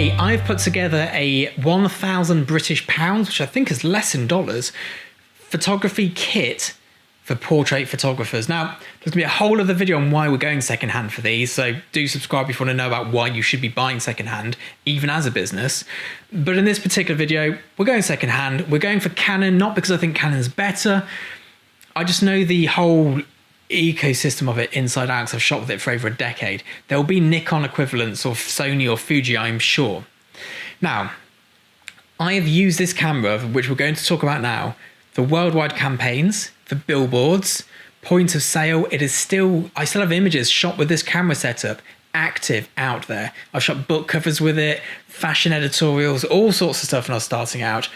Today, I've put together a 1,000 British pounds, which I think is less in dollars, photography kit for portrait photographers. Now, there's gonna be a whole other video on why we're going secondhand for these, so do subscribe if you want to know about why you should be buying secondhand, even as a business. But in this particular video, we're going secondhand. We're going for Canon, not because I think Canon's better. I just know the whole ecosystem of it inside out because I've shot with it for over a decade. There will be Nikon equivalents or Sony or Fuji, I'm sure. Now, I have used this camera, which we're going to talk about now, for worldwide campaigns, for billboards, point of sale. I still have images shot with this camera setup active out there. I've shot book covers with it, fashion editorials, all sorts of stuff when I was starting out.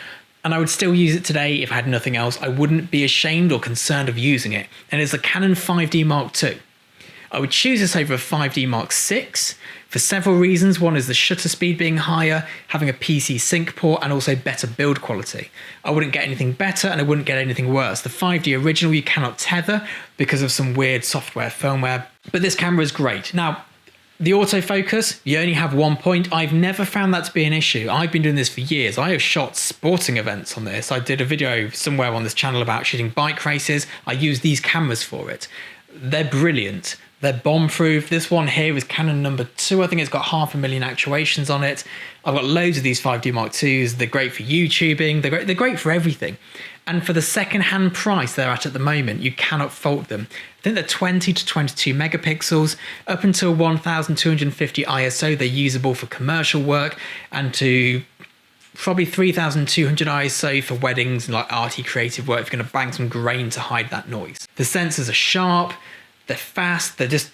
And I would still use it today if I had nothing else. I wouldn't be ashamed or concerned of using it. And it's a Canon 5D Mark II. I would choose this over a 5D Mark VI for several reasons. One is the shutter speed being higher, having a PC sync port, and also better build quality. I wouldn't get anything better and I wouldn't get anything worse. The 5D original you cannot tether because of some weird software, firmware, but this camera is great. Now, the autofocus, you only have 1 point. I've never found that to be an issue. I've been doing this for years. I have shot sporting events on this. I did a video somewhere on this channel about shooting bike races. I use these cameras for it. They're brilliant. They're bomb-proof. This one here is Canon number 2. I think it's got 500,000 actuations on it. I've got loads of these 5D Mark IIs. They're great for YouTubing. They're great for everything. And for the second-hand price they're at the moment, you cannot fault them. I think they're 20 to 22 megapixels. Up until 1250 ISO, they're usable for commercial work, and to probably 3200 ISO for weddings and like arty creative work if you're going to bang some grain to hide that noise. The sensors are sharp, they're fast, they're just...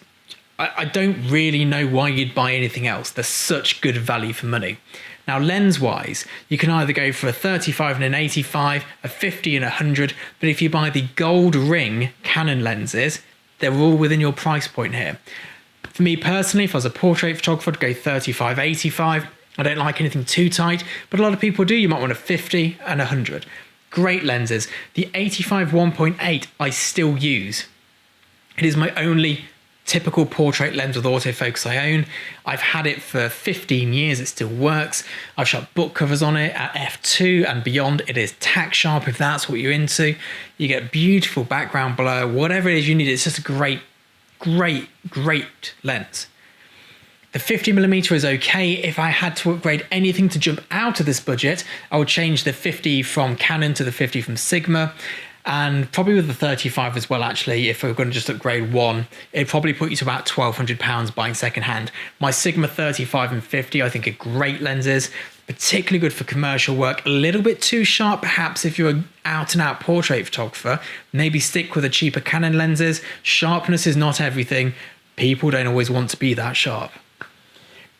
I don't really know why you'd buy anything else. They're such good value for money. Now, lens-wise, you can either go for a 35 and an 85, a 50 and a 100, but if you buy the gold ring Canon lenses, they're all within your price point here. For me personally, if I was a portrait photographer, I'd go 35, 85. I don't like anything too tight, but a lot of people do. You might want a 50 and a 100. Great lenses. The 85 1.8 I still use. It is my only typical portrait lens with autofocus I own. I've had it for 15 years, it still works. I've shot book covers on it at f2 and beyond. It is tack sharp if that's what you're into. You get beautiful background blur, whatever it is you need. It's just a great lens. The 50mm is okay. If I had to upgrade anything to jump out of this budget, I would change the 50 from Canon to the 50 from Sigma. And probably with the 35 as well, actually, if we're going to just upgrade one, it'd probably put you to about £1,200 buying secondhand. My Sigma 35 and 50, I think, are great lenses, particularly good for commercial work. A little bit too sharp, perhaps, if you're an out-and-out portrait photographer. Maybe stick with the cheaper Canon lenses. Sharpness is not everything. People don't always want to be that sharp.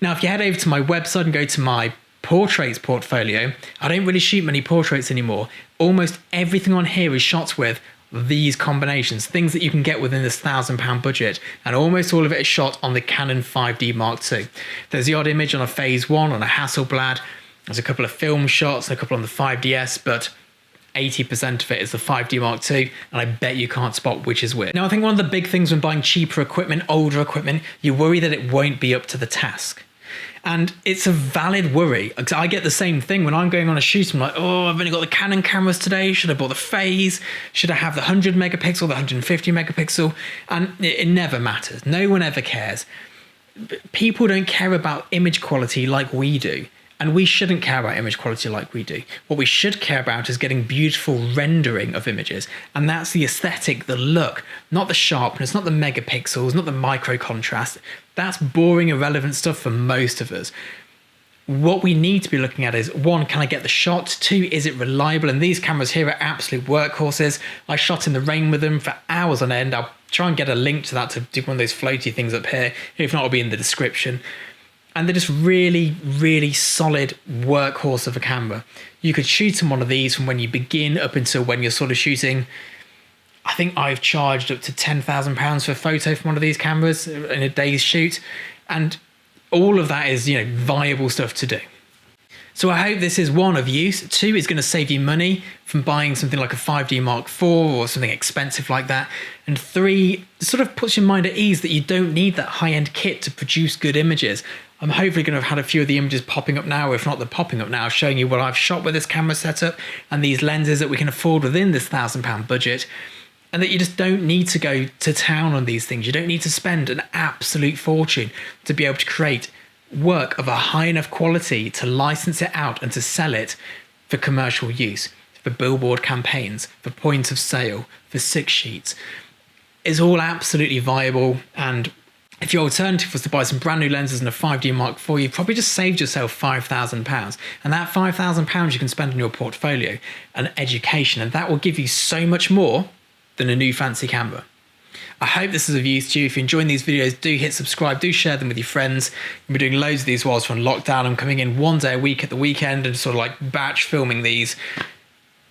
Now, if you head over to my website and go to my portraits portfolio, I don't really shoot many portraits anymore. Almost everything on here is shot with these combinations, things that you can get within this £1,000 budget, and almost all of it is shot on the Canon 5D Mark II. There's the odd image on a Phase 1, on a Hasselblad, there's a couple of film shots and a couple on the 5DS, but 80% of it is the 5D Mark II, and I bet you can't spot which is which. Now, I think one of the big things when buying cheaper equipment, older equipment, you worry that it won't be up to the task. And it's a valid worry. I get the same thing when I'm going on a shoot. I'm like, oh, I've only got the Canon cameras today. Should I bought the Phase? Should I have the 100 megapixel, the 150 megapixel? And it never matters. No one ever cares. People don't care about image quality like we do. And we shouldn't care about image quality like we do. What we should care about is getting beautiful rendering of images. And that's the aesthetic, the look, not the sharpness, not the megapixels, not the micro contrast. That's boring, irrelevant stuff for most of us. What we need to be looking at is, one, can I get the shot? Two, is it reliable? And these cameras here are absolute workhorses. I shot in the rain with them for hours on end. I'll try and get a link to that to do one of those floaty things up here. If not, it'll be in the description. And they're just really solid workhorse of a camera. You could shoot on one of these from when you begin up until when you're sort of shooting. I think I've charged up to £10,000 for a photo from one of these cameras in a day's shoot. And all of that is, viable stuff to do. So I hope this is one, of use. Two, it's going to save you money from buying something like a 5D Mark IV or something expensive like that. And three, it sort of puts your mind at ease that you don't need that high-end kit to produce good images. I'm hopefully going to have had a few of the images popping up now, if not they're popping up now, showing you what I've shot with this camera setup and these lenses that we can afford within this £1,000 budget. And that you just don't need to go to town on these things. You don't need to spend an absolute fortune to be able to create work of a high enough quality to license it out and to sell it for commercial use, for billboard campaigns, for point of sale, for 6-sheets. It's all absolutely viable, and if your alternative was to buy some brand new lenses and a 5D Mark IV, you've probably just saved yourself £5,000. And that £5,000 you can spend on your portfolio and education, and that will give you so much more than a new fancy camera. I hope this is of use to you. If you're enjoying these videos, do hit subscribe, do share them with your friends. We're doing loads of these whilst we're on lockdown. I'm coming in one day a week at the weekend and sort of like batch filming these.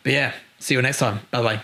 But yeah, see you next time. Bye bye.